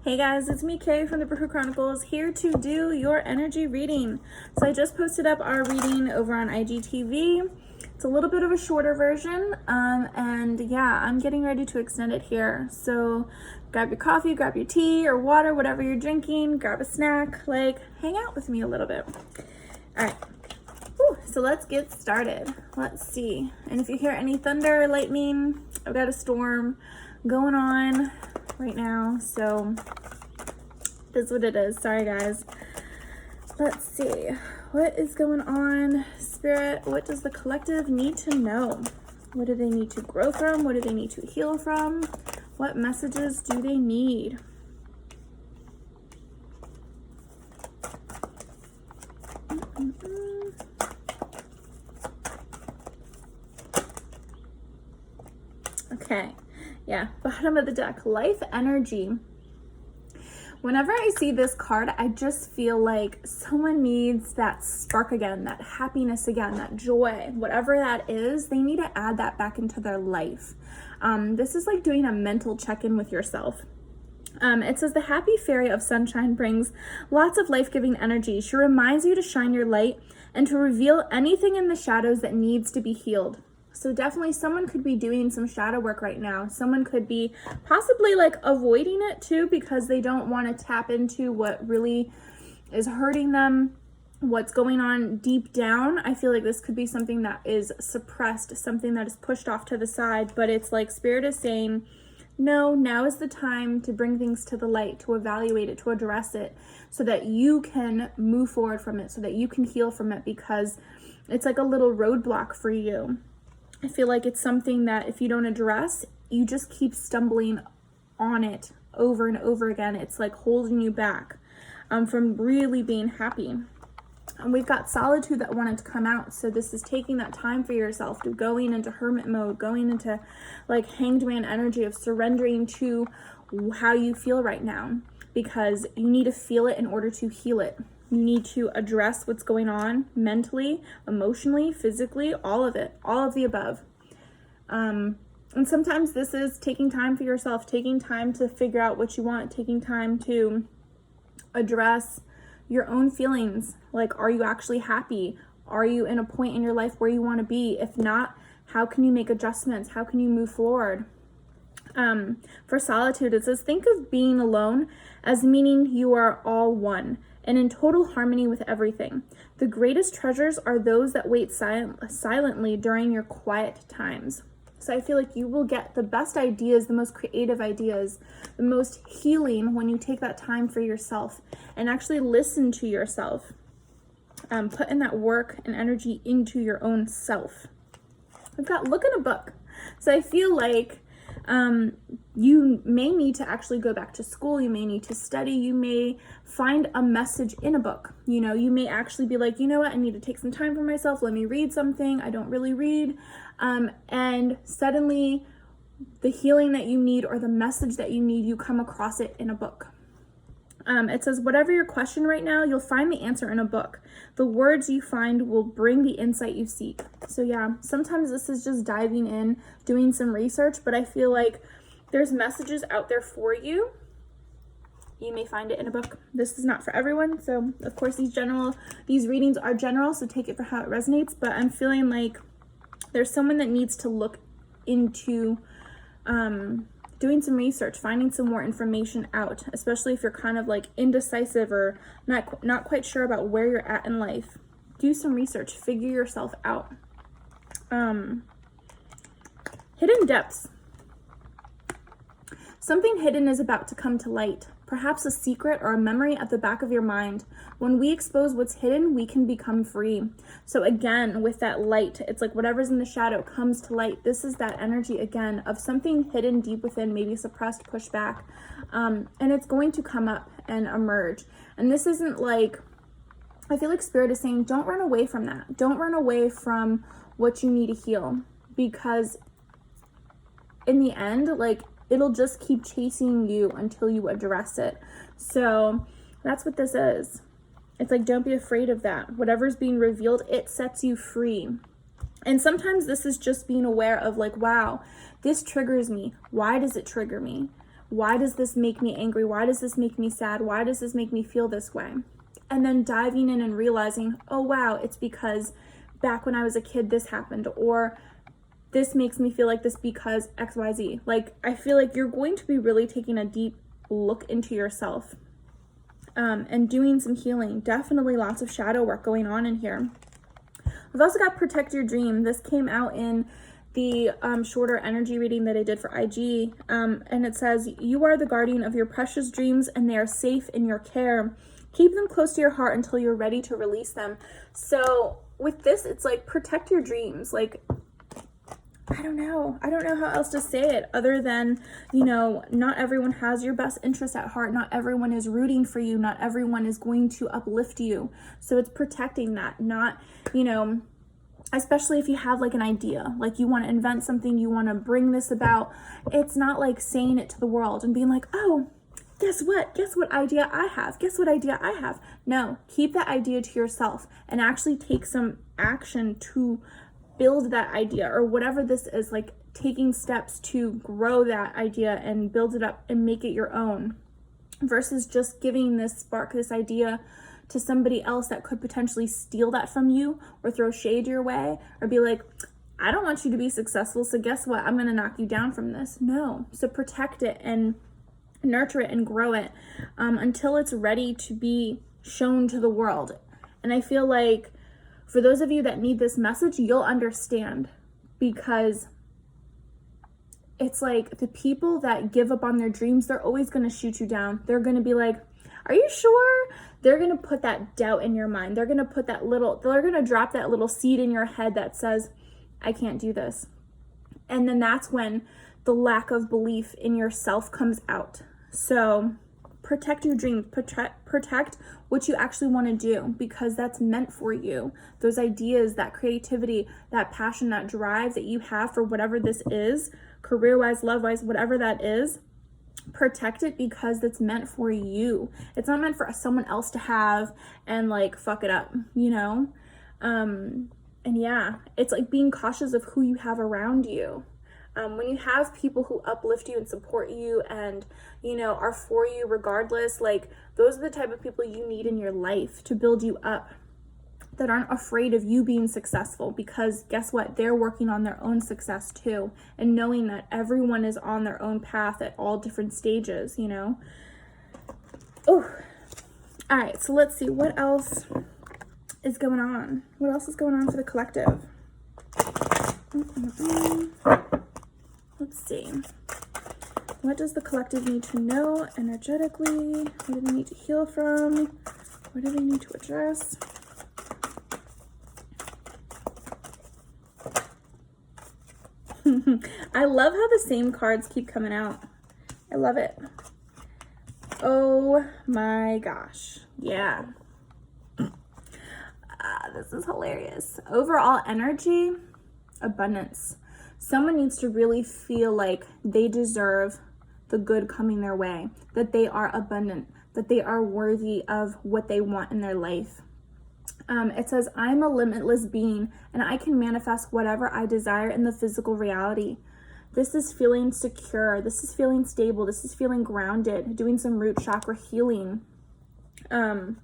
Hey guys, it's me, Kay from the Bruja Chronicles, here to do your energy reading. So I just posted up our reading over on IGTV. It's a little bit of a shorter version, and yeah, I'm getting ready to extend it here. So grab your coffee, grab your tea or water, whatever you're drinking, grab a snack, hang out with me a little bit. All right, so let's get started. Let's see. And if you hear any thunder or lightning, I've got a storm going on right now, so this is what it is. Sorry guys. Let's see, what is going on, Spirit? What does the collective need to know? What do they need to grow from? What do they need to heal from? What messages do they need? Okay, yeah, bottom of the deck, life energy. Whenever I see this card, I just feel like someone needs that spark again, that happiness again, that joy, whatever that is, they need to add that back into their life. This is like doing a mental check-in with yourself. It says the happy fairy of sunshine brings lots of life-giving energy. She reminds you to shine your light and to reveal anything in the shadows that needs to be healed. So definitely someone could be doing some shadow work right now. Someone could be possibly avoiding it too because they don't want to tap into what really is hurting them, what's going on deep down. I feel like this could be something that is suppressed, something that is pushed off to the side, but it's like Spirit is saying, no, now is the time to bring things to the light, to evaluate it, to address it, so that you can move forward from it, so that you can heal from it, because it's like a little roadblock for you. I feel like it's something that if you don't address, you just keep stumbling on it over and over again. It's like holding you back from really being happy. And we've got solitude that wanted to come out. So this is taking that time for yourself, to going into hermit mode, going into hanged man energy of surrendering to how you feel right now, because you need to feel it in order to heal it. You need to address what's going on mentally, emotionally, physically, all of it, all of the above. And sometimes this is taking time for yourself, taking time to figure out what you want, taking time to address your own feelings. Are you actually happy? Are you in a point in your life where you want to be? If not, how can you make adjustments? How can you move forward? For solitude, it says, think of being alone as meaning you are all one and in total harmony with everything. The greatest treasures are those that wait silently during your quiet times. So I feel like you will get the best ideas, the most creative ideas, the most healing when you take that time for yourself and actually listen to yourself. Put in that work and energy into your own self. We've got look in a book. So I feel like you may need to actually go back to school. You may need to study. You may find a message in a book. You may actually be like, you know what, I need to take some time for myself. Let me read something. I don't really read. And suddenly the healing that you need or the message that you need, you come across it in a book. It says, whatever your question right now, you'll find the answer in a book. The words you find will bring the insight you seek. So yeah, sometimes this is just diving in, doing some research, but I feel like there's messages out there for you. You may find it in a book. This is not for everyone. So of course these readings are general, so take it for how it resonates, but I'm feeling like there's someone that needs to look into, doing some research, finding some more information out, especially if you're kind of indecisive or not quite sure about where you're at in life. Do some research, figure yourself out. Hidden depths. Something hidden is about to come to light, perhaps a secret or a memory at the back of your mind. When we expose what's hidden, we can become free. So again, with that light, it's like whatever's in the shadow comes to light. This is that energy again of something hidden deep within, maybe suppressed, pushed back, and it's going to come up and emerge. And this isn't I feel like Spirit is saying, don't run away from that. Don't run away from what you need to heal, because in the end, it'll just keep chasing you until you address it. So that's what this is. It's don't be afraid of that. Whatever's being revealed, it sets you free. And sometimes this is just being aware of wow, this triggers me. Why does it trigger me? why does this make me angry? Why does this make me sad? Why does this make me feel this way? And then diving in and realizing, oh wow, it's because back when I was a kid, this happened, or this makes me feel like this because XYZ. Like, I feel like you're going to be really taking a deep look into yourself, and doing some healing. Definitely lots of shadow work going on in here. We've also got Protect Your Dream. This came out in the shorter energy reading that I did for IG. And it says, you are the guardian of your precious dreams and they are safe in your care. Keep them close to your heart until you're ready to release them. So with this, it's like, protect your dreams. Like, I don't know how else to say it other than, you know, not everyone has your best interest at heart. Not everyone is rooting for you. Not everyone is going to uplift you. So it's protecting that, not, you know, especially if you have like an idea, like you want to invent something, you want to bring this about. It's not like saying it to the world and being like, oh, guess what idea I have? Guess what idea I have? No, keep that idea to yourself and actually take some action to build that idea, or whatever this is, like taking steps to grow that idea and build it up and make it your own, versus just giving this spark, this idea to somebody else that could potentially steal that from you or throw shade your way or be like, I don't want you to be successful, so guess what? I'm going to knock you down from this. No. So protect it and nurture it and grow it until it's ready to be shown to the world. And I feel like for those of you that need this message, you'll understand, because it's like the people that give up on their dreams, they're always going to shoot you down. They're going to be like, are you sure? They're going to put that doubt in your mind. They're going to put they're going to drop that little seed in your head that says, I can't do this. And then that's when the lack of belief in yourself comes out. So protect your dreams, protect what you actually want to do, because that's meant for you. Those ideas, that creativity, that passion, that drive that you have for whatever this is, career-wise, love-wise, whatever that is, protect it, because it's meant for you. It's not meant for someone else to have and like fuck it up, you know? And yeah, it's like being cautious of who you have around you. When you have people who uplift you and support you and, you know, are for you regardless, like those are the type of people you need in your life to build you up, that aren't afraid of you being successful, because guess what? They're working on their own success too, and knowing that everyone is on their own path at all different stages, you know? Oh, all right. So let's see what else is going on. What else is going on for the collective? Let's see. What does the collective need to know energetically? What do they need to heal from? What do they need to address? I love how the same cards keep coming out. I love it. Oh my gosh. Yeah. This is hilarious. Overall energy, abundance. Someone needs to really feel like they deserve the good coming their way, that they are abundant, that they are worthy of what they want in their life. It says, I'm a limitless being and I can manifest whatever I desire in the physical reality. This is feeling secure. This is feeling stable. This is feeling grounded, doing some root chakra healing. And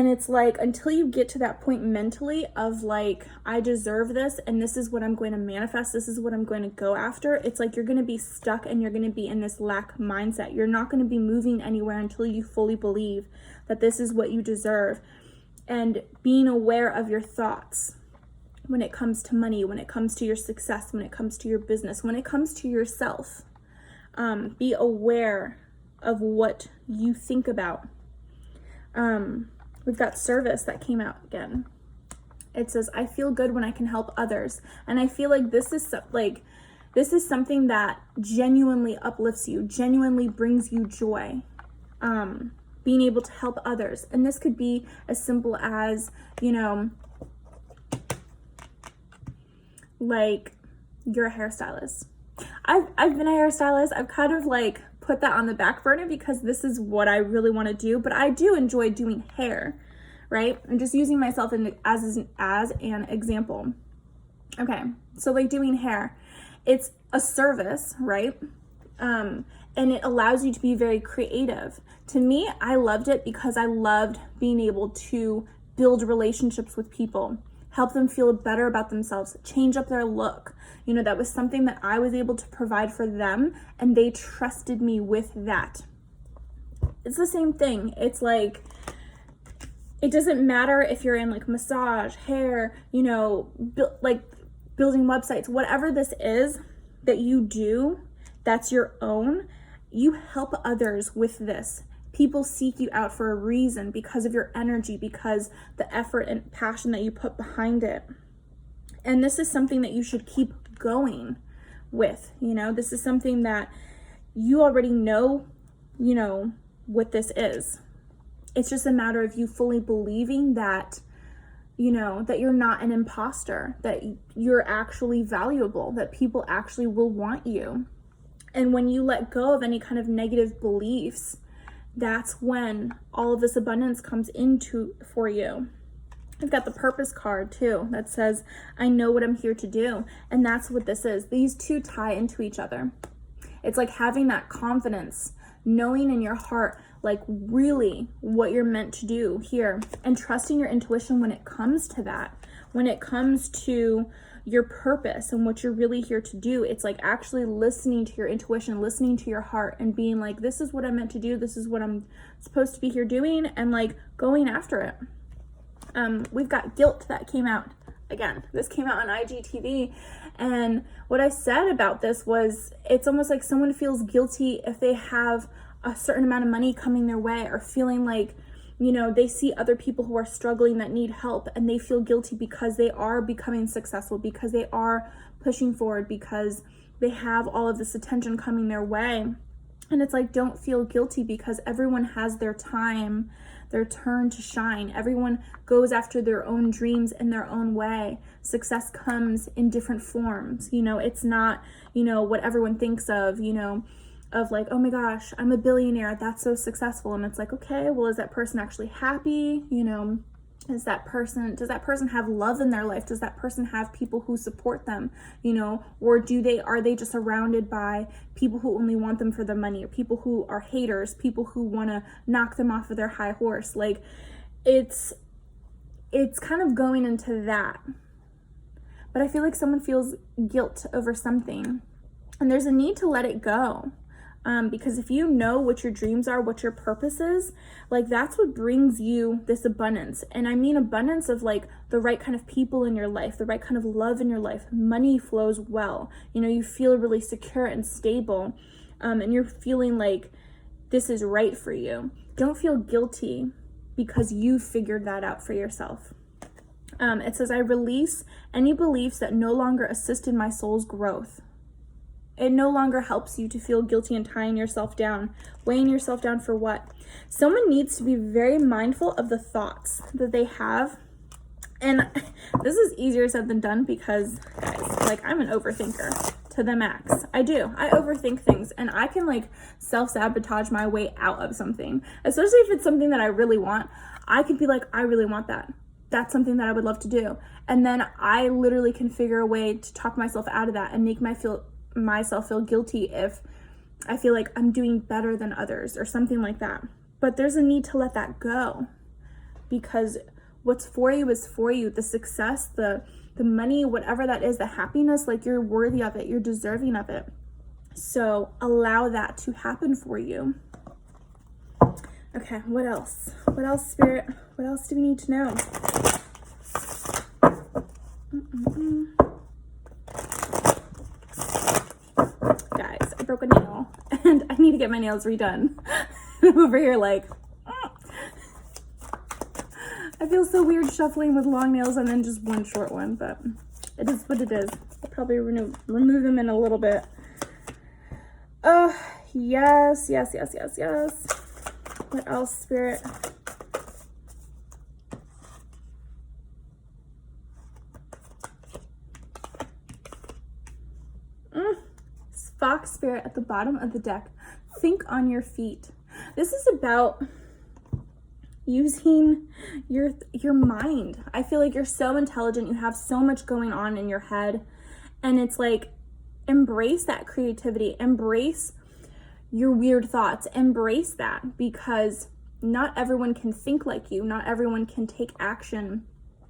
it's like, until you get to that point mentally of like, I deserve this and this is what I'm going to manifest, this is what I'm going to go after, it's like you're going to be stuck and you're going to be in this lack mindset. You're not going to be moving anywhere until you fully believe that this is what you deserve. And being aware of your thoughts when it comes to money, when it comes to your success, when it comes to your business, when it comes to yourself. Be aware of what you think about. We've got service that came out again. It says, I feel good when I can help others. And I feel like this is something that genuinely uplifts you, genuinely brings you joy. Being able to help others. And this could be as simple as, you know, like you're a hairstylist. I've been a hairstylist. I've kind of like put that on the back burner because this is what I really want to do, but I do enjoy doing hair, right? I'm just using myself as an example. Okay, so like doing hair, it's a service, right? and it allows you to be very creative. To me, I loved it because I loved being able to build relationships with people, help them feel better about themselves, change up their look. You know, that was something that I was able to provide for them, and they trusted me with that. It's the same thing. It's like, it doesn't matter if you're in like massage, hair, you know, like building websites, whatever this is that you do, that's your own. You help others with this. People seek you out for a reason because of your energy, because the effort and passion that you put behind it. And this is something that you should keep going with. You know, this is something that you already know, you know, what this is. It's just a matter of you fully believing that, you know, that you're not an imposter, that you're actually valuable, that people actually will want you. And when you let go of any kind of negative beliefs, that's when all of this abundance comes into for you. I've got the purpose card too that says, I know what I'm here to do. And that's what this is. These two tie into each other. It's like having that confidence, knowing in your heart, like really what you're meant to do here, and trusting your intuition when it comes to that, when it comes to your purpose and what you're really here to do. It's like actually listening to your intuition, listening to your heart, and being like, this is what I'm meant to do. This is what I'm supposed to be here doing, and like going after it. We've got guilt that came out again. This came out on IGTV, and what I said about this was, it's almost like someone feels guilty if they have a certain amount of money coming their way, or feeling like, you know, they see other people who are struggling that need help, and they feel guilty because they are becoming successful, because they are pushing forward, because they have all of this attention coming their way. And it's like, don't feel guilty, because everyone has their time, their turn to shine. Everyone goes after their own dreams in their own way. Success comes in different forms. You know, it's not, you know, what everyone thinks of, you know, of like, oh my gosh, I'm a billionaire, that's so successful. And it's like, okay, well, is that person actually happy? You know, does that person have love in their life? Does that person have people who support them? You know, or are they just surrounded by people who only want them for the money, or people who are haters, people who want to knock them off of their high horse? Like, it's kind of going into that. But I feel like someone feels guilt over something, and there's a need to let it go. Because if you know what your dreams are, what your purpose is, like that's what brings you this abundance. And I mean abundance of like the right kind of people in your life, the right kind of love in your life. Money flows well. You know, you feel really secure and stable, and you're feeling like this is right for you. Don't feel guilty because you figured that out for yourself. It says, I release any beliefs that no longer assist in my soul's growth. It no longer helps you to feel guilty and tying yourself down, weighing yourself down for what? Someone needs to be very mindful of the thoughts that they have. And this is easier said than done because, guys, like I'm an overthinker to the max. I overthink things, and I can like self-sabotage my way out of something, especially if it's something that I really want. I can be like, I really want that. That's something that I would love to do. And then I literally can figure a way to talk myself out of that and make myself feel guilty if I feel like I'm doing better than others or something like that. But there's a need to let that go, because what's for you is for you. The success, the money, whatever that is, the happiness, like you're worthy of it, you're deserving of it. So allow that to happen for you. Okay, what else? What else, Spirit? What else do we need to know? Guys, I broke a nail and I need to get my nails redone. I'm over here like, I feel so weird shuffling with long nails and then just one short one, but it is what it is. I'll probably remove them in a little bit. Yes. What else, Spirit? Fox Spirit at the bottom of the deck. Think on your feet. This is about using your mind. I feel like you're so intelligent. You have so much going on in your head. And it's like, embrace that creativity. Embrace your weird thoughts. Embrace that, because not everyone can think like you. Not everyone can take action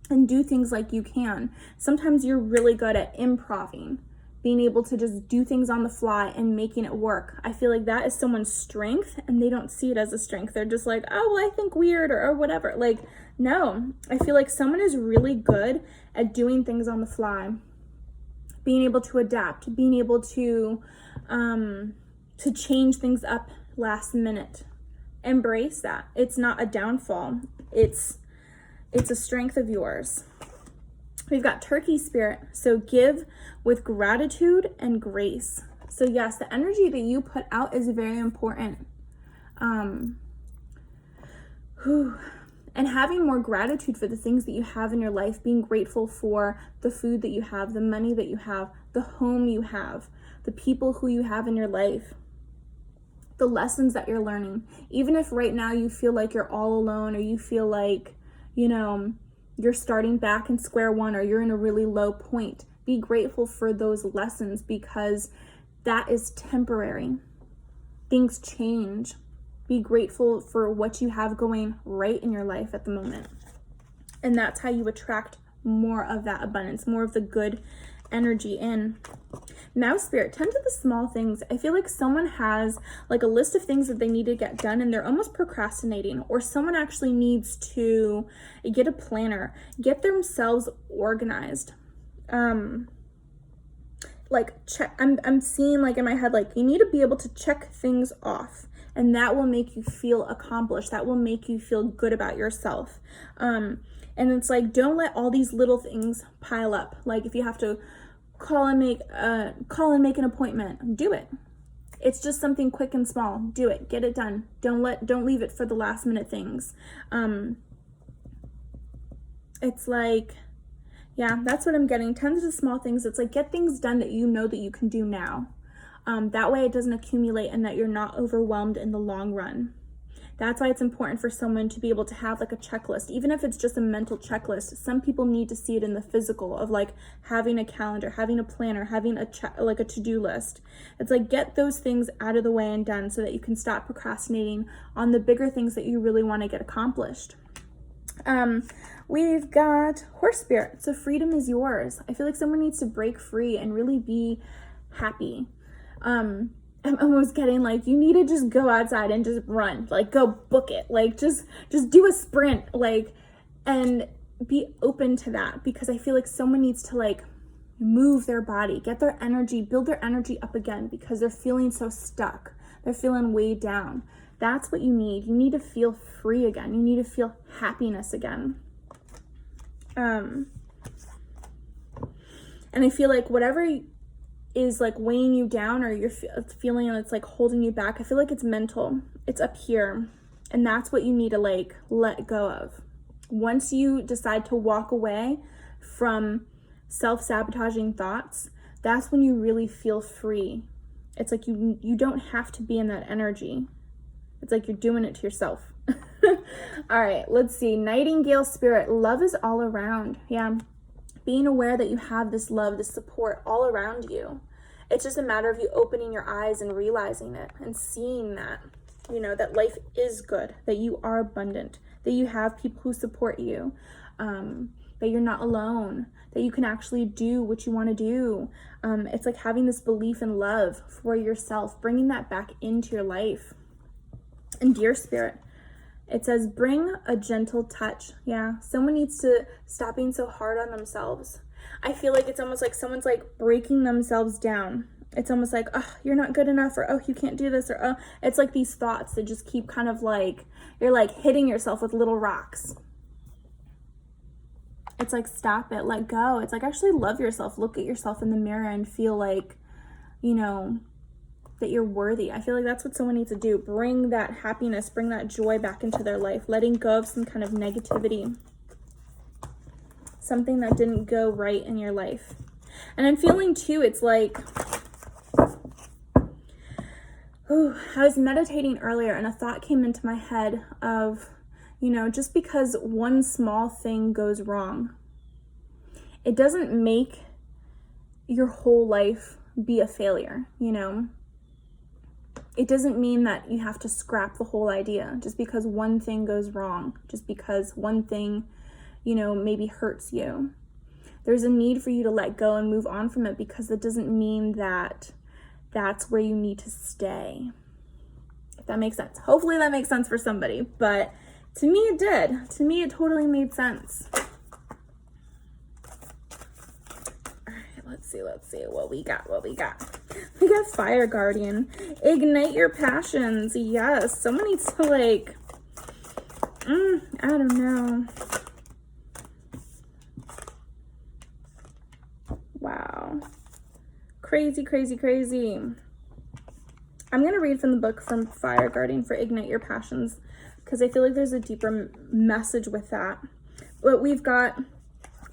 and do things like you can. Sometimes you're really good at improving, being able to just do things on the fly and making it work. I feel like that is someone's strength, and they don't see it as a strength. They're just like, oh, well, I think weird, or whatever. Like, no, I feel like someone is really good at doing things on the fly, being able to adapt, being able to change things up last minute. Embrace that. It's not a downfall. It's a strength of yours. We've got Turkey spirit. So give with gratitude and grace. So yes, the energy that you put out is very important. And having more gratitude for the things that you have in your life, being grateful for the food that you have, the money that you have, the home you have, the people who you have in your life, the lessons that you're learning. Even if right now you feel like you're all alone, or you feel like, you know, you're starting back in square one, or you're in a really low point, be grateful for those lessons, because that is temporary. Things change. Be grateful for what you have going right in your life at the moment. And that's how you attract more of that abundance, more of the good energy in. Mouse spirit, tend to the small things. I feel like someone has like a list of things that they need to get done, and they're almost procrastinating, or someone actually needs to get a planner, get themselves organized. Like check, I'm seeing like in my head, like you need to be able to check things off, and that will make you feel accomplished. That will make you feel good about yourself. And it's like, don't let all these little things pile up. Like if you have to call and make an appointment, do it. It's just something quick and small. Do it. Get it done. Don't leave it for the last minute things. It's like, yeah, that's what I'm getting. Tend to the small things. It's like, get things done that you know that you can do now. That way it doesn't accumulate, and that you're not overwhelmed in the long run. That's why it's important for someone to be able to have like a checklist, even if it's just a mental checklist. Some people need to see it in the physical, of like having a calendar, having a planner, having a to-do list. It's like, get those things out of the way and done, so that you can stop procrastinating on the bigger things that you really want to get accomplished. We've got horse spirit. So freedom is yours. I feel like someone needs to break free and really be happy. I'm almost getting like, you need to just go outside and just run, like go book it, like just do a sprint, like, and be open to that, because I feel like someone needs to like move their body, get their energy, build their energy up again, because they're feeling so stuck. They're feeling weighed down. That's what you need. You need to feel free again. You need to feel happiness again. And I feel like whatever is like weighing you down, or you're feeling it's like holding you back, I feel like it's mental. It's up here, and that's what you need to like let go of. Once you decide to walk away from self-sabotaging thoughts, that's when you really feel free. It's like you don't have to be in that energy. It's like you're doing it to yourself. All right, let's see. Nightingale spirit. Love is all around. Yeah. Being aware that you have this love, this support all around you. It's just a matter of you opening your eyes and realizing it and seeing that, you know, that life is good, that you are abundant, that you have people who support you, that you're not alone, that you can actually do what you want to do. It's like having this belief and love for yourself, bringing that back into your life. And deer spirit, it says, bring a gentle touch. Yeah, someone needs to stop being so hard on themselves. I feel like it's almost like someone's like breaking themselves down. It's almost like, oh, you're not good enough, or oh, you can't do this, or oh, it's like these thoughts that just keep kind of like, you're like hitting yourself with little rocks. It's like, stop it, let go. It's like, actually love yourself. Look at yourself in the mirror and feel like, you know, that you're worthy. I feel like that's what someone needs to do. Bring that happiness, bring that joy back into their life, letting go of some kind of negativity, something that didn't go right in your life. And I'm feeling too, it's like, I was meditating earlier, and a thought came into my head of, you know, just because one small thing goes wrong, it doesn't make your whole life be a failure, you know? it doesn't mean that you have to scrap the whole idea just because one thing goes wrong, just because one thing, you know, maybe hurts you. There's a need for you to let go and move on from it, because it doesn't mean that that's where you need to stay. If that makes sense. Hopefully that makes sense for somebody, but to me it did. To me it totally made sense. All right, let's see what we got. We got Fire Guardian. Ignite your passions. Yes, someone needs to like, I don't know. Wow. Crazy. I'm going to read from the book from Fire Guardian for Ignite Your Passions, because I feel like there's a deeper message with that. But we've got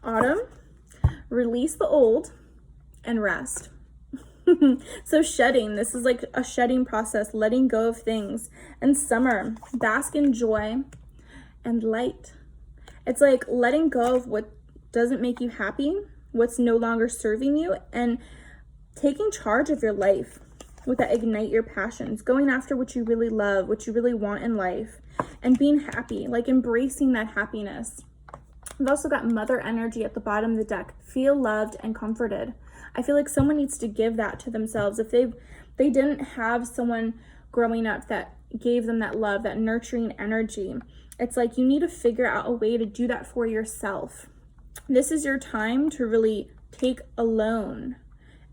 Autumn, release the old, and rest. So shedding, this is like a shedding process, letting go of things. And Summer, bask in joy and light. It's like letting go of what doesn't make you happy, what's no longer serving you, and taking charge of your life with that Ignite Your Passions, going after what you really love, what you really want in life, and being happy, like embracing that happiness. We've also got Mother energy at the bottom of the deck. Feel loved and comforted. I feel like someone needs to give that to themselves. If they didn't have someone growing up that gave them that love, that nurturing energy, it's like you need to figure out a way to do that for yourself. This is your time to really take alone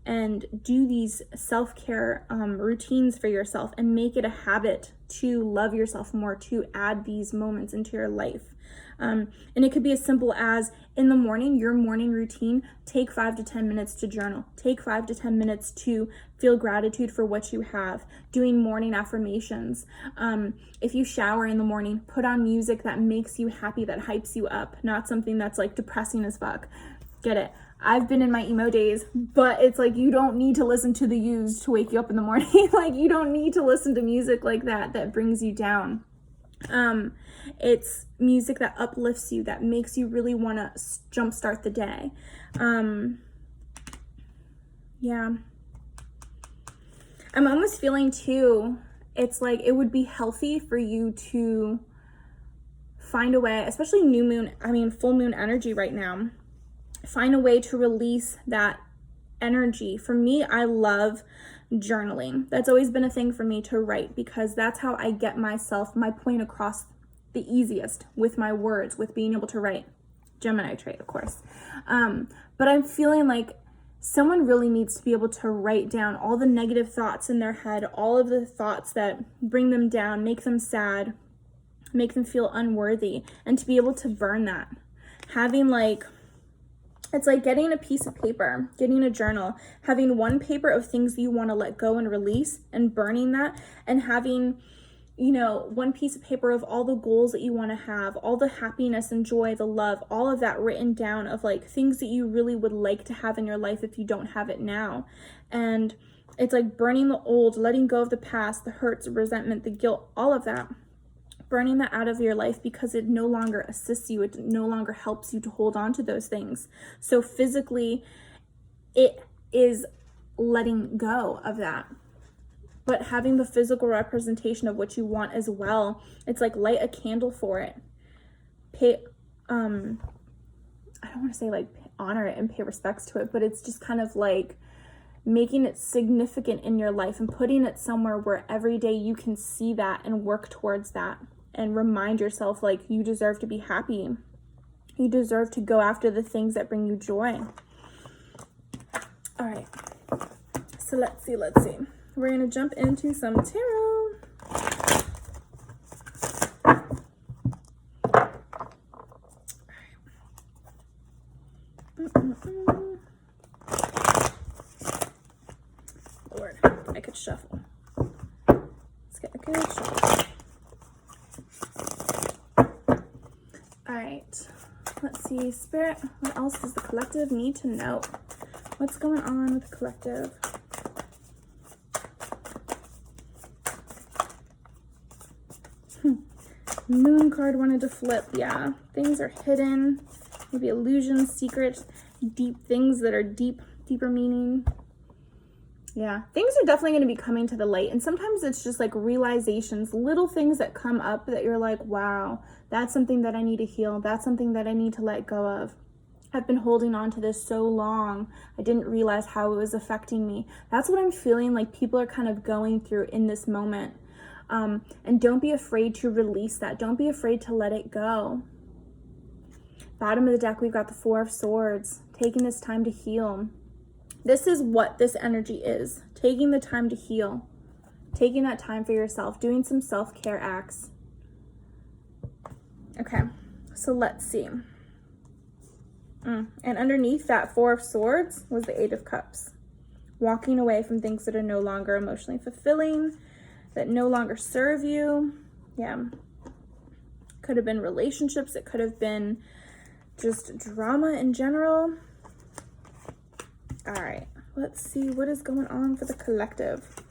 and do these self-care routines for yourself and make it a habit to love yourself more, to add these moments into your life. And it could be as simple as in the morning, your morning routine, take 5 to 10 minutes to journal. Take 5 to 10 minutes to feel gratitude for what you have. Doing morning affirmations. If you shower in the morning, put on music that makes you happy, that hypes you up, not something that's like depressing as fuck. Get it? I've been in my emo days, but it's like you don't need to listen to the Used to wake you up in the morning. Like you don't need to listen to music like that brings you down. It's music that uplifts you, that makes you really want to jumpstart the day. Yeah. I'm almost feeling too, it's like it would be healthy for you to find a way, especially full moon energy right now, find a way to release that energy. For me, I love journaling. That's always been a thing for me, to write, because that's how I get my point across the easiest, with my words, with being able to write. Gemini trait, of course. But I'm feeling like someone really needs to be able to write down all the negative thoughts in their head, all of the thoughts that bring them down, make them sad, make them feel unworthy, and to be able to burn that. It's like getting a piece of paper, getting a journal, having one paper of things you want to let go and release, and burning that, and having, one piece of paper of all the goals that you want to have, all the happiness and joy, the love, all of that written down, of like things that you really would like to have in your life if you don't have it now. And it's like burning the old, letting go of the past, the hurts, the resentment, the guilt, all of that. Burning that out of your life, because it no longer assists you. It no longer helps you to hold on to those things. So physically, it is letting go of that. But having the physical representation of what you want as well, it's like light a candle for it. I don't want to say like honor it and pay respects to it, but it's just kind of like making it significant in your life and putting it somewhere where every day you can see that and work towards that. And remind yourself, like, you deserve to be happy. You deserve to go after the things that bring you joy. All right. So let's see. We're going to jump into some tarot. Lord, I could shuffle. Let's get a good shuffle. Let's see, Spirit, what else does the collective need to know? What's going on with the collective? Moon card wanted to flip. Yeah, things are hidden. Maybe illusions, secrets, deep things that are deeper meaning. Yeah, things are definitely going to be coming to the light. And sometimes it's just like realizations, little things that come up that you're like, wow, that's something that I need to heal. That's something that I need to let go of. I've been holding on to this so long. I didn't realize how it was affecting me. That's what I'm feeling like people are kind of going through in this moment. And don't be afraid to release that. Don't be afraid to let it go. Bottom of the deck, we've got the Four of Swords, taking this time to heal. This is what this energy is. Taking the time to heal. Taking that time for yourself. Doing some self-care acts. Okay, so let's see. And underneath that Four of Swords was the Eight of Cups. Walking away from things that are no longer emotionally fulfilling, that no longer serve you. Yeah. Could have been relationships. It could have been just drama in general. All right, let's see what is going on for the collective.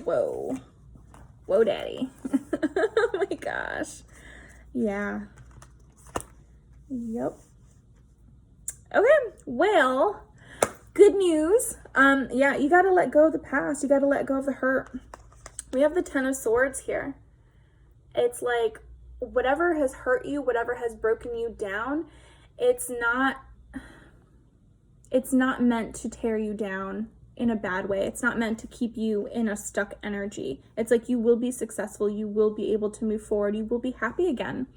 Whoa. Whoa, daddy. Oh my gosh. Yeah. Yep. Okay, well, good news. Yeah, you got to let go of the past. You got to let go of the hurt. We have the Ten of Swords here. It's like whatever has hurt you, whatever has broken you down, it's not meant to tear you down in a bad way. It's not meant to keep you in a stuck energy. It's like you will be successful. You will be able to move forward. You will be happy again.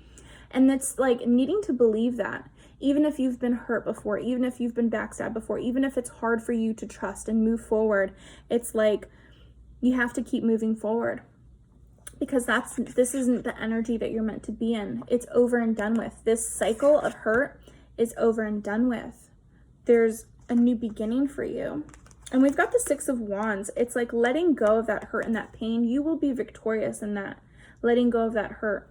And it's like needing to believe that. Even if you've been hurt before, even if you've been backstabbed before, even if it's hard for you to trust and move forward, it's like you have to keep moving forward. Because this isn't the energy that you're meant to be in. It's over and done with. This cycle of hurt is over and done with. There's a new beginning for you. And we've got the Six of Wands. It's like letting go of that hurt and that pain. You will be victorious in that. Letting go of that hurt.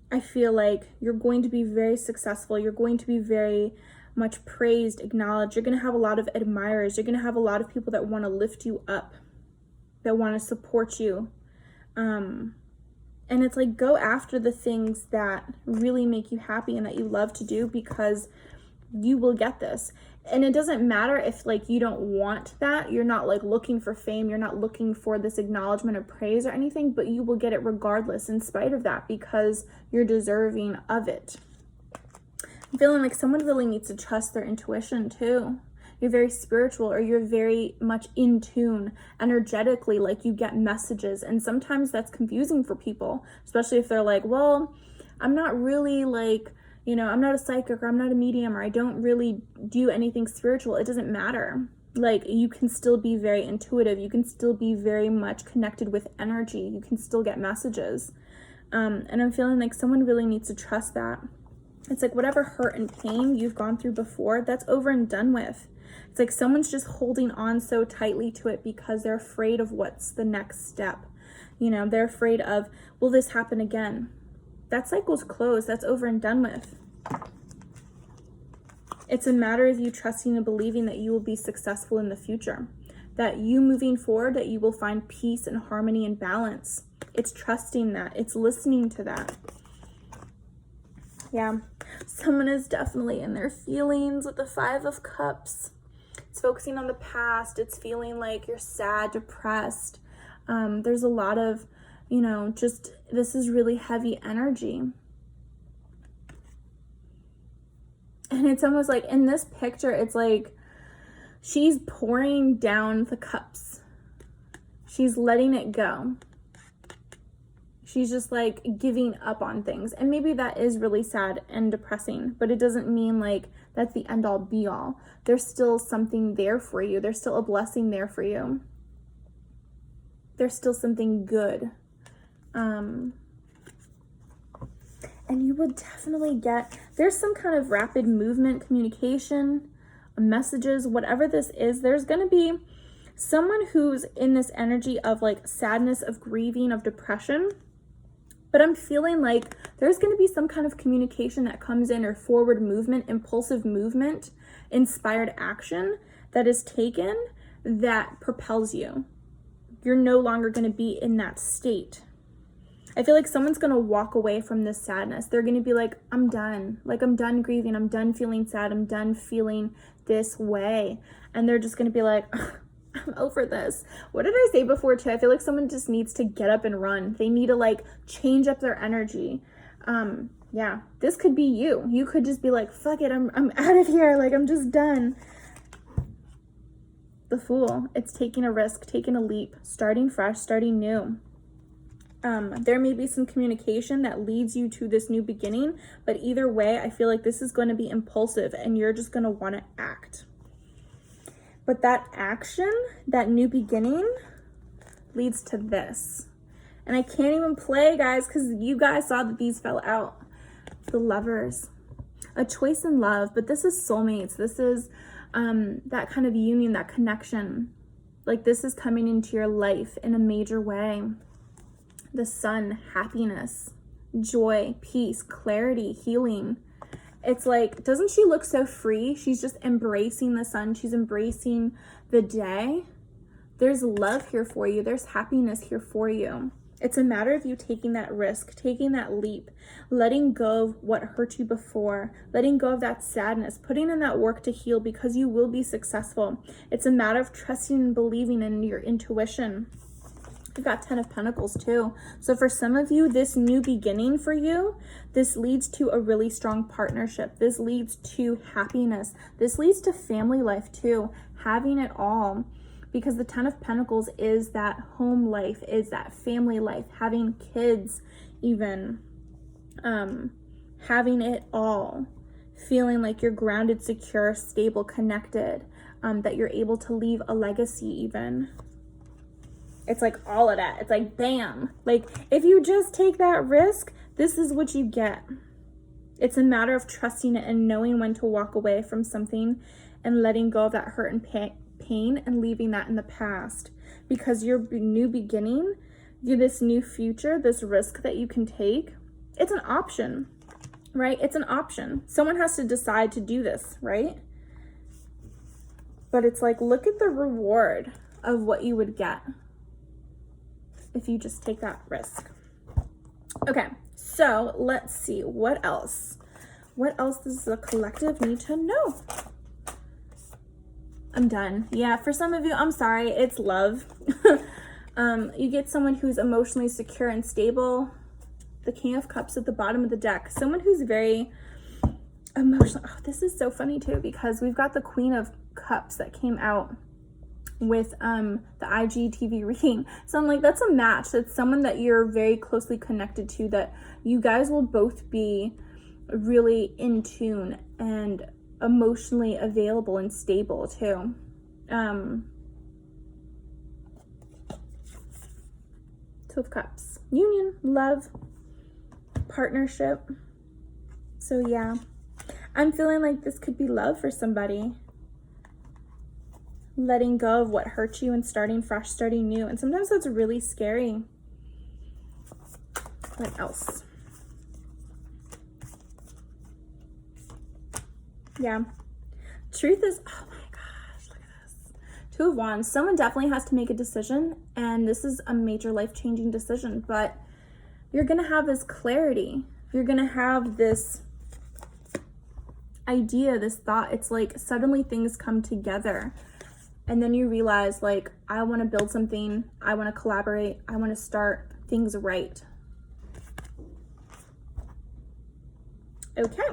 I feel like you're going to be very successful. You're going to be very much praised, acknowledged. You're going to have a lot of admirers. You're going to have a lot of people that want to lift you up, that want to support you. And it's like, go after the things that really make you happy and that you love to do, because you will get this. And it doesn't matter if like you don't want that. You're not like looking for fame. You're not looking for this acknowledgement or praise or anything, but you will get it regardless in spite of that, because you're deserving of it. I'm feeling like someone really needs to trust their intuition too. You're very spiritual, or you're very much in tune energetically, like you get messages. And sometimes that's confusing for people, especially if they're like, well, I'm not really like, you know, I'm not a psychic, or I'm not a medium, or I don't really do anything spiritual. It doesn't matter. Like, you can still be very intuitive. You can still be very much connected with energy. You can still get messages. And I'm feeling like someone really needs to trust that. It's like whatever hurt and pain you've gone through before, that's over and done with. It's like someone's just holding on so tightly to it because they're afraid of what's the next step. You know, they're afraid of, will this happen again? That cycle's closed. That's over and done with. It's a matter of you trusting and believing that you will be successful in the future. That you moving forward, that you will find peace and harmony and balance. It's trusting that. It's listening to that. Yeah. Someone is definitely in their feelings with the Five of Cups. It's focusing on the past. It's feeling like you're sad, depressed. There's a lot of, you know, just, this is really heavy energy. And it's almost like in this picture, it's like she's pouring down the cups. She's letting it go. She's just like giving up on things. And maybe that is really sad and depressing, but it doesn't mean like that's the end all be all. There's still something there for you. There's still a blessing there for you. There's still something good. And you will definitely get, there's some kind of rapid movement, communication, messages, whatever this is. There's going to be someone who's in this energy of like sadness, of grieving, of depression. But I'm feeling like there's going to be some kind of communication that comes in, or forward movement, impulsive movement, inspired action that is taken that propels you. You're no longer going to be in that state. I feel like someone's going to walk away from this sadness. They're going to be like, I'm done. Like, I'm done grieving. I'm done feeling sad. I'm done feeling this way. And they're just going to be like, I'm over this. What did I say before too? I feel like someone just needs to get up and run. They need to like change up their energy. Yeah, this could be you. You could just be like, fuck it, I'm out of here. Like, I'm just done. The Fool. It's taking a risk, taking a leap, starting fresh, starting new. There may be some communication that leads you to this new beginning, but either way, I feel like this is going to be impulsive and you're just going to want to act. But that action, that new beginning, leads to this. And I can't even play, guys, because you guys saw that these fell out. The Lovers. A choice in love, but this is soulmates. This is that kind of union, that connection. Like, this is coming into your life in a major way. The Sun, happiness, joy, peace, clarity, healing. It's like, doesn't she look so free? She's just embracing the sun. She's embracing the day. There's love here for you. There's happiness here for you. It's a matter of you taking that risk, taking that leap, letting go of what hurt you before, letting go of that sadness, putting in that work to heal, because you will be successful. It's a matter of trusting and believing in your intuition. We've got 10 of Pentacles too. So for some of you, this new beginning for you, this leads to a really strong partnership. This leads to happiness. This leads to family life too, having it all. Because the 10 of Pentacles is that home life, is that family life, having kids even, having it all, feeling like you're grounded, secure, stable, connected, that you're able to leave a legacy even. It's like all of that. It's like, bam. Like, if you just take that risk, this is what you get. It's a matter of trusting it and knowing when to walk away from something and letting go of that hurt and pain and leaving that in the past. Because your new beginning, this new future, this risk that you can take, it's an option, right? It's an option. Someone has to decide to do this, right? But it's like, look at the reward of what you would get if you just take that risk. Okay, so let's see, what else? What else does the collective need to know? I'm done. Yeah, for some of you, I'm sorry, it's love. You get someone who's emotionally secure and stable. The King of Cups at the bottom of the deck. Someone who's very emotional. Oh, this is so funny too, because we've got the Queen of Cups that came out with the IGTV reading. So I'm like, that's a match. That's someone that you're very closely connected to, that you guys will both be really in tune and emotionally available and stable too. Two of Cups. Union, love, partnership. So yeah, I'm feeling like this could be love for somebody. Letting go of what hurt you and starting fresh, starting new. And sometimes that's really scary. What else? Yeah. Truth is, oh my gosh, look at this. Two of Wands. Someone definitely has to make a decision, and this is a major life-changing decision, but you're going to have this clarity. You're going to have this idea, this thought. It's like suddenly things come together. And then you realize, like, I want to build something. I want to collaborate. I want to start things right. Okay.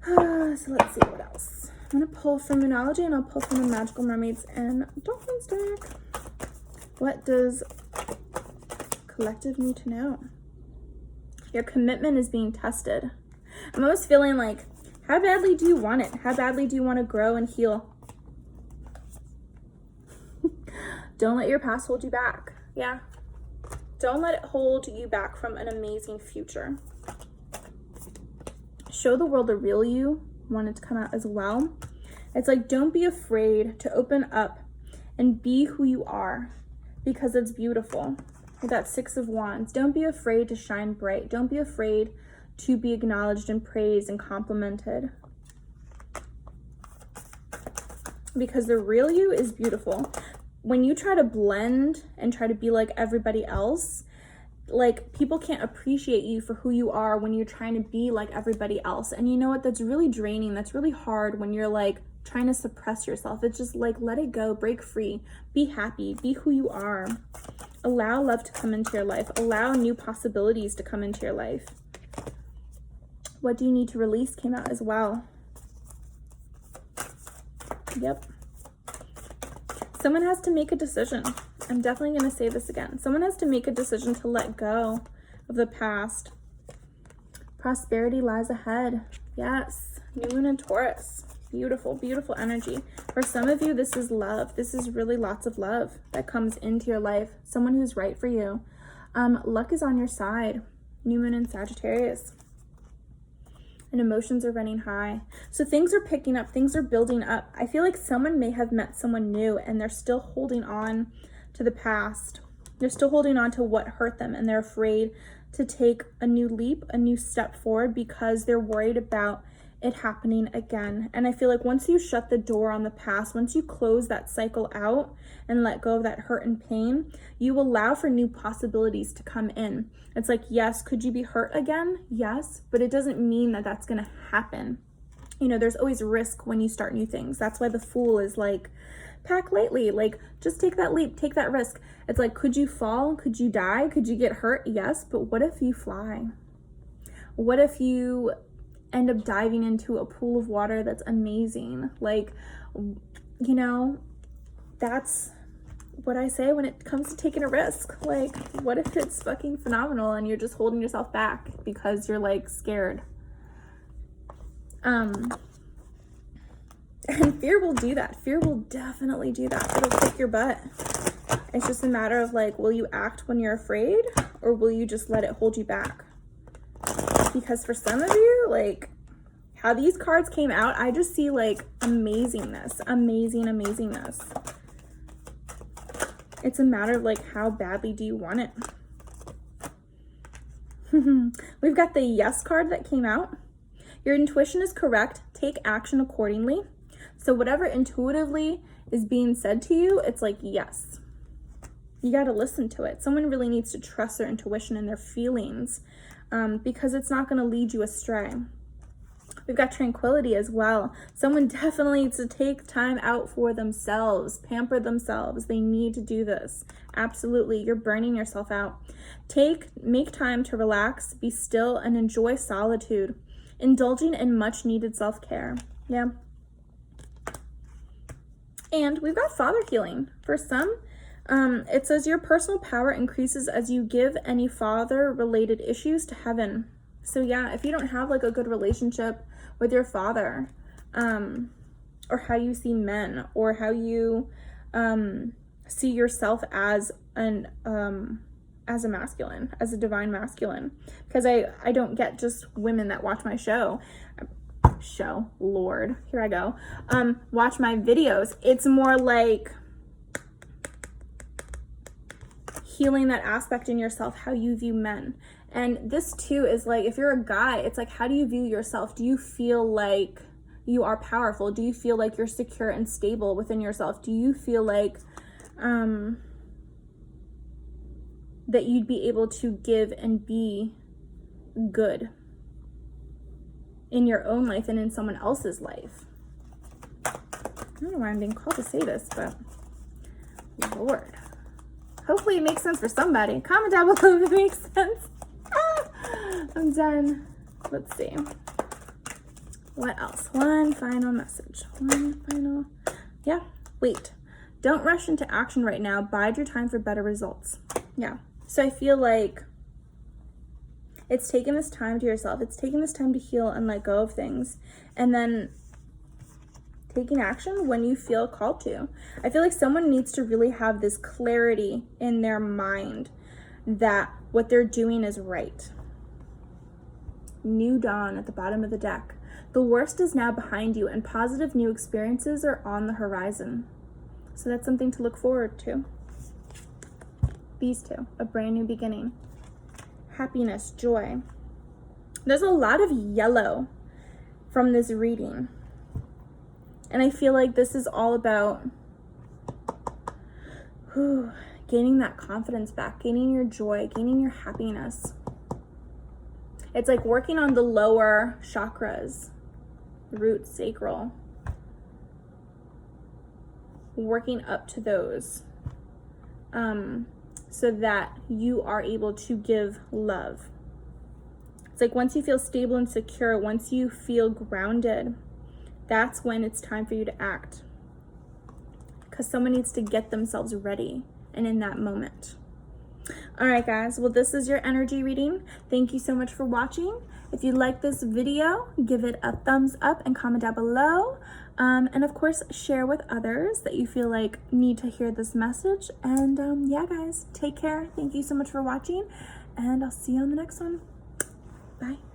So let's see what else. I'm going to pull from Moonology, and I'll pull from the Magical Mermaids and Dolphins deck. What does collective need to know? Your commitment is being tested. I'm almost feeling like, how badly do you want it? How badly do you want to grow and heal? Don't let your past hold you back. Yeah. Don't let it hold you back from an amazing future. Show the world the real you. Want it to come out as well. It's like, don't be afraid to open up and be who you are, because it's beautiful. With that Six of Wands. Don't be afraid to shine bright. Don't be afraid to be acknowledged and praised and complimented. Because the real you is beautiful. When you try to blend and try to be like everybody else, like, people can't appreciate you for who you are when you're trying to be like everybody else. And you know what? That's really draining. That's really hard when you're like trying to suppress yourself. It's just like, let it go, break free, be happy, be who you are. Allow love to come into your life. Allow new possibilities to come into your life. What do you need to release came out as well. Yep. Someone has to make a decision. I'm definitely going to say this again. Someone has to make a decision to let go of the past. Prosperity lies ahead. Yes. New Moon in Taurus. Beautiful, beautiful energy. For some of you, this is love. This is really lots of love that comes into your life. Someone who's right for you. Luck is on your side. New Moon in Sagittarius. And emotions are running high. So things are picking up. Things are building up. I feel like someone may have met someone new and they're still holding on to the past. They're still holding on to what hurt them, and they're afraid to take a new leap, a new step forward, because they're worried about it happening again. And I feel like once you shut the door on the past, once you close that cycle out and let go of that hurt and pain, you allow for new possibilities to come in. It's like, yes, could you be hurt again? Yes, but it doesn't mean that that's going to happen. You know, there's always risk when you start new things. That's why the Fool is like, pack lightly, like just take that leap, take that risk. It's like, could you fall? Could you die? Could you get hurt? Yes, but what if you fly? What if you end up diving into a pool of water that's amazing? Like, you know, that's what I say when it comes to taking a risk. Like, what if it's fucking phenomenal and you're just holding yourself back because you're like scared? And fear will do that. Fear will definitely do that. It'll kick your butt. It's just a matter of like, will you act when you're afraid, or will you just let it hold you back? Because for some of you, like how these cards came out, I just see like amazingness, amazingness. It's a matter of like, how badly do you want it? We've got the Yes card that came out. Your intuition is correct. Take action accordingly. So whatever intuitively is being said to you, it's like, yes. You got to listen to it. Someone really needs to trust their intuition and their feelings, because it's not going to lead you astray. We've got tranquility as well. Someone definitely needs to take time out for themselves, pamper themselves. They need to do this. Absolutely. You're burning yourself out. Make time to relax, be still, and enjoy solitude. Indulging in much needed self-care. Yeah. And we've got father healing. For some, it says your personal power increases as you give any father-related issues to heaven. So yeah, if you don't have like a good relationship with your father, or how you see men, or how you see yourself as a masculine, as a divine masculine, because I don't get just women that watch my show, Lord, here I go, watch my videos. It's more like healing that aspect in yourself, how you view men. And this too is like, if you're a guy, it's like, how do you view yourself? Do you feel like you are powerful? Do you feel like you're secure and stable within yourself? Do you feel like that you'd be able to give and be good in your own life and in someone else's life? I don't know why I'm being called to say this, but Lord. Hopefully it makes sense for somebody. Comment down below if it makes sense. I'm done. Let's see. What else? One final message. Yeah. Wait. Don't rush into action right now. Bide your time for better results. Yeah. So I feel like it's taking this time to yourself. It's taking this time to heal and let go of things. And then taking action when you feel called to. I feel like someone needs to really have this clarity in their mind that what they're doing is right. New dawn at the bottom of the deck. The worst is now behind you, and positive new experiences are on the horizon. So that's something to look forward to. These two, a brand new beginning. Happiness, joy. There's a lot of yellow from this reading. And I feel like this is all about gaining that confidence back, gaining your joy, gaining your happiness. It's like working on the lower chakras, root, sacral, working up to those, so that you are able to give love. It's like once you feel stable and secure, once you feel grounded, that's when it's time for you to act. Because someone needs to get themselves ready and in that moment. All right, guys. Well, this is your energy reading. Thank you so much for watching. If you like this video, give it a thumbs up and comment down below. And of course, share with others that you feel like need to hear this message. And yeah, guys, take care. Thank you so much for watching, and I'll see you on the next one. Bye.